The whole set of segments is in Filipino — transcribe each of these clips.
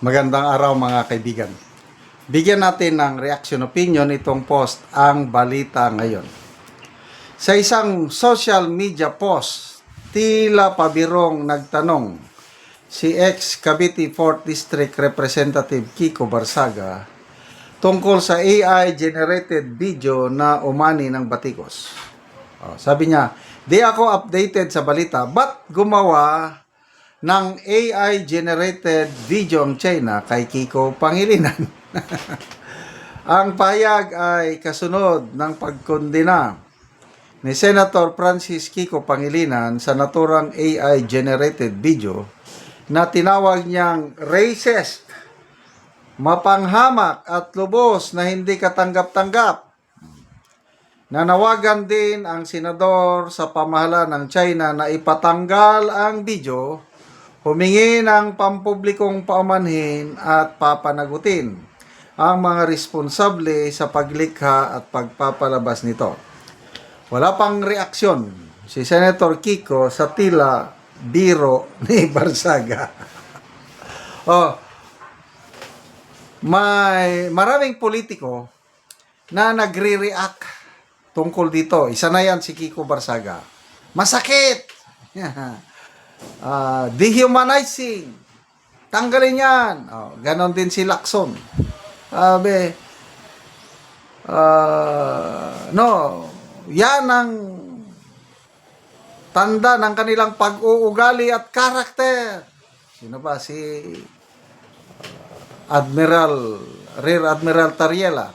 Magandang araw mga kaibigan. Bigyan natin ng reaction opinion itong post ang balita ngayon. Sa isang social media post, tila pabirong nagtanong si ex-Cavite 4th District Representative Kiko Barsaga tungkol sa AI-generated video na umani ng batikos. Sabi niya, di ako updated sa balita, ba't gumawa ng AI-generated video ang China kay Kiko Pangilinan? Ang payag ay kasunod ng pagkondena ni Senator Francis Kiko Pangilinan sa naturang AI-generated video na tinawag niyang racist, mapanghamak at lubos na hindi katanggap-tanggap. Nanawagan din ang senador sa pamahalaan ng China na ipatanggal ang video, humingi ng pampublikong paumanhin at papanagutin ang mga responsable sa paglikha at pagpapalabas nito. Wala pang reaksyon si Senator Kiko sa tila biro ni Barsaga. Maraming politiko na nagre-react tungkol dito. Isa na yan si Kiko Barsaga. Masakit! Dehumanizing. Tanggalin yan. Ganon din si Lacson. No, yan ang tanda ng kanilang pag-uugali at karakter. Sino ba? Si Rear Admiral Tariela.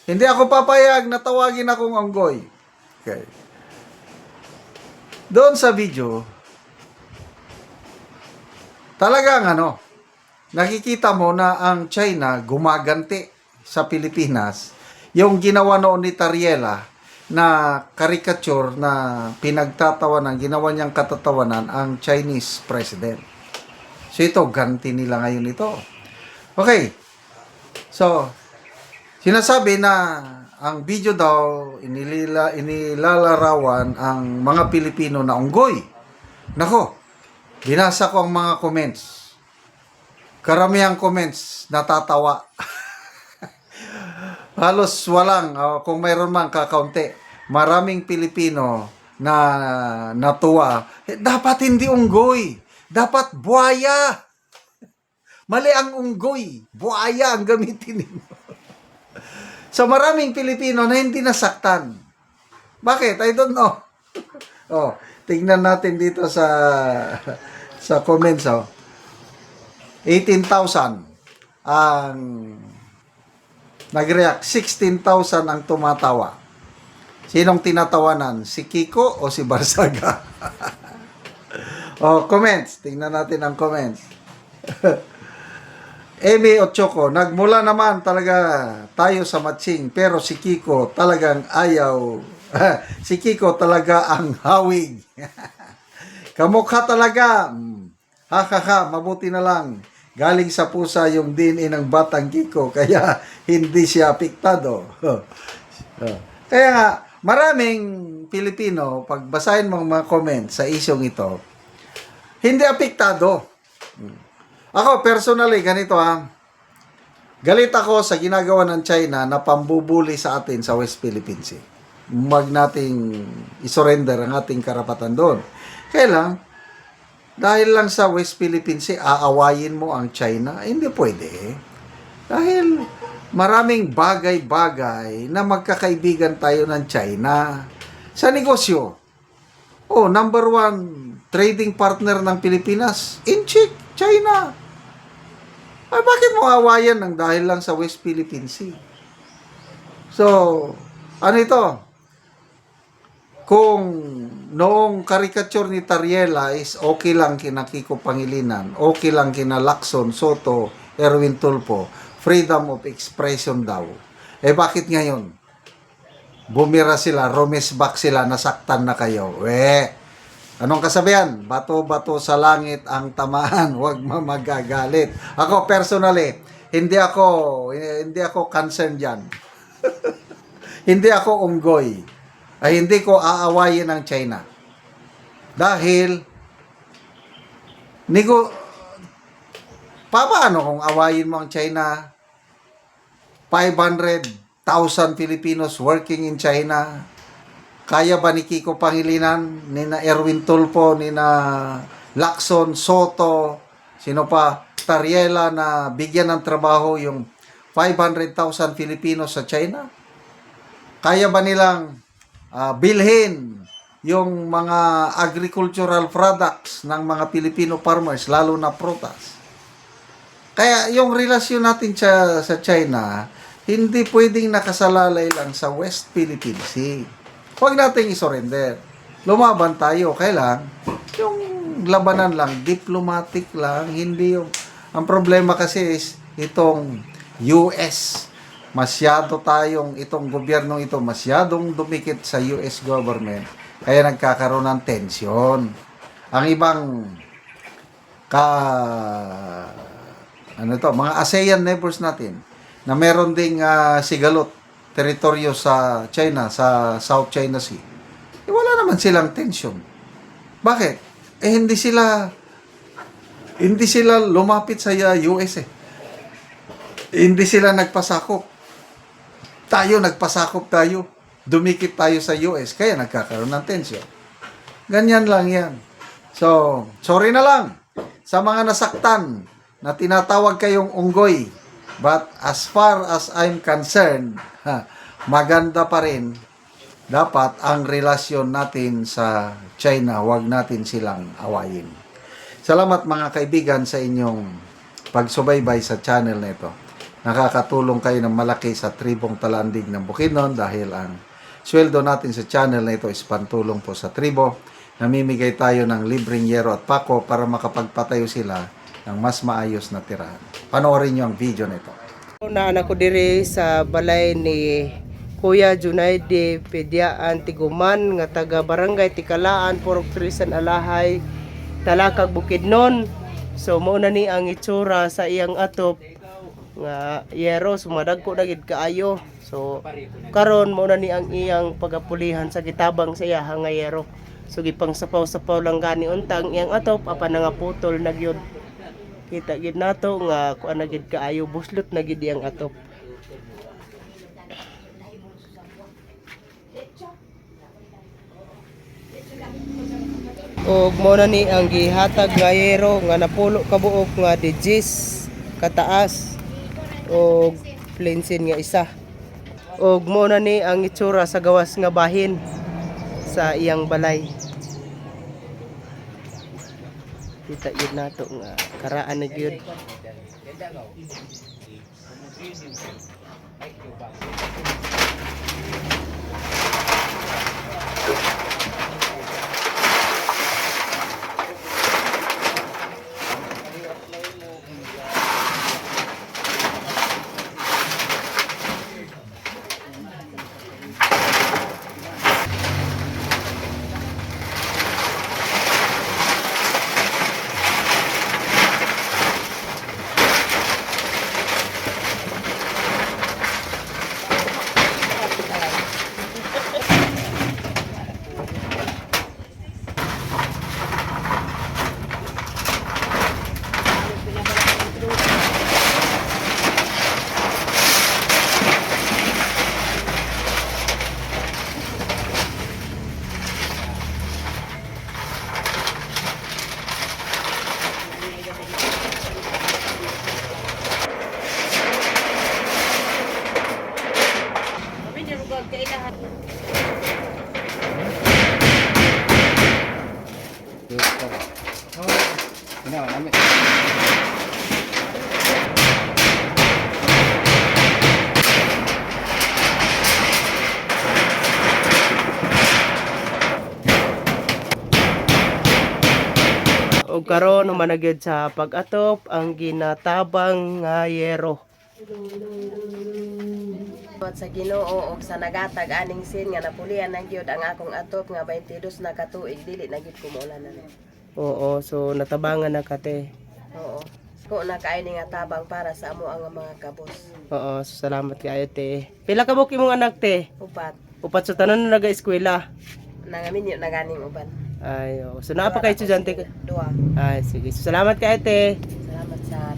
Hindi ako papayag na tawagin akong onggoy. Okay. Doon sa video, talagang nakikita mo na ang China gumaganti sa Pilipinas. Yung ginawa noon ni Tariela na caricature na pinagtatawanan, ginawa niyang katatawanan ang Chinese president. So ito, ganti nila ngayon ito. Okay. So, sinasabi na ang video daw inilalarawan ang mga Pilipino na unggoy. Nako, binasa ko ang mga comments. Karamihang comments, natatawa. Halos walang, kung mayroon man kakaunti, maraming Pilipino na natuwa. Dapat hindi unggoy, dapat buhaya. Mali ang unggoy, buhaya ang gamitin ninyo. So maraming Pilipino na hindi nasaktan. Bakit? I don't know. Tingnan natin dito sa comments. 18,000 ang nag-react. 16,000 ang tumatawa. Sinong tinatawanan? Si Kiko o si Barsaga? Comments. Tingnan natin ang comments. Emi Ochoco, nagmula naman talaga tayo sa matching, pero si Kiko talagang ayaw. Si Kiko talaga ang hawig. Kamukha talaga. Mabuti na lang. Galing sa pusa yung DNA ng batang Kiko, kaya hindi siya apektado. Kaya nga, maraming Pilipino, pag basahin mo mga comment sa isyong ito, hindi apektado. Ako, personally, ganito galit ako sa ginagawa ng China na pambubuli sa atin sa West Philippine Sea. Huwag nating isurrender ang ating karapatan doon. Kaya lang, dahil lang sa West Philippine Sea, aawayin mo ang China? Hindi pwede. Dahil maraming bagay-bagay na magkakaibigan tayo ng China. Sa negosyo, number 1 trading partner ng Pilipinas, Inchik, China. Ay, bakit mo awayan ng dahil lang sa West Philippine Sea? So, ano ito? Kung noong caricature ni Tariela is okay lang kina Kiko Pangilinan, okay lang kina Lacson, Soto, Erwin Tulfo, freedom of expression daw. Bakit ngayon? Bumira sila, rumesback sila, nasaktan na kayo. Anong kasabihan? Bato-bato sa langit ang tamaan, huwag magagalit. Ako personally, hindi ako concerned diyan. Hindi ako unggoy. Hindi ko aawayin ang China. Dahil paano kung awayin mo ang China? 500,000 Filipinos working in China. Kaya ba ni Kiko Pangilinan, ni na Erwin Tulfo, ni na Lacson, Soto, sino pa, Tariela na bigyan ng trabaho yung 500,000 Filipinos sa China? Kaya ba nilang bilhin yung mga agricultural products ng mga Filipino farmers, lalo na prutas? Kaya yung relasyon natin sa China, hindi pwedeng nakasalalay lang sa West Philippine Sea. Huwag nating isurrender. Lumaban tayo. Kailang yung labanan lang, diplomatic lang, hindi yung... Ang problema kasi is itong US. Masyado itong gobyernong ito, masyadong dumikit sa US government. Kaya nagkakaroon ng tensyon. Ang ibang mga ASEAN neighbors natin na meron ding sigalot teritoryo sa China, sa South China Sea. Wala naman silang tension. Bakit? Hindi sila lumapit sa US eh. Hindi sila nagpasakop. Tayo nagpasakop tayo. Dumikit tayo sa US kaya nagkakaroon ng tension. Ganyan lang yan. So, sorry na lang sa mga nasaktan na tinatawag kayong unggoy. But as far as I'm concerned, maganda pa rin dapat ang relasyon natin sa China. Huwag natin silang awayin. Salamat mga kaibigan sa inyong pagsubaybay sa channel na ito. Nakakatulong kayo ng malaki sa tribong Talandig ng Bukidnon dahil ang sweldo natin sa channel na ito is pantulong po sa tribo. Namimigay tayo ng libreng yero at pako para makapagpatayo sila ng mas maayos na tirahan. Panoorin nyo ang video nito. Naanak ko diri sa balay ni Kuya Junaidi Pediaan Tiguman nga taga Barangay Tikalaan, Purok Trisan Alahay, Talakag Bukidnon. So mao na ni ang itsura sa iyang atop nga yero, sumadagko na gid kaayo. So karon mao na ni ang iyang pagapulihan sa gitabang sa iya nga yero. So gipang sapaw-sapaw lang gani untang iyang atop apan nga putol na gyud. Kita gid nato nga kuan na gid kaayo, buslot na gid iyang atop. Og mo na ni ang gihatag nga yero nga napulo ka buok nga digis kataas og flensin nga isa. Og mo na ni ang itsura sa gawas nga bahin sa iyang balay. Kita yun nato nga karaan na gyud. Og karon human na gyud sa pag-atop ang ginatabang nga yero. Sa Ginoo og sa nagatag aning sin nga napulian na gyud ang akong atop nga 22 na katuig dili na gyud kumuulan na. Oo, so natabangan na kate. Oo. Ko na kaay ni nga tabang para sa amo ang mga kabos. Oo, so salamat kayo te. Pila ka buok imong anak te? Upat. Upat sa tanan na naga-eskwela. Nangaminyo na ganing uban. Ay, oo. So naa pa kay estudyante ka? Duha. Ay, sige. So, salamat kayo te. Salamat sa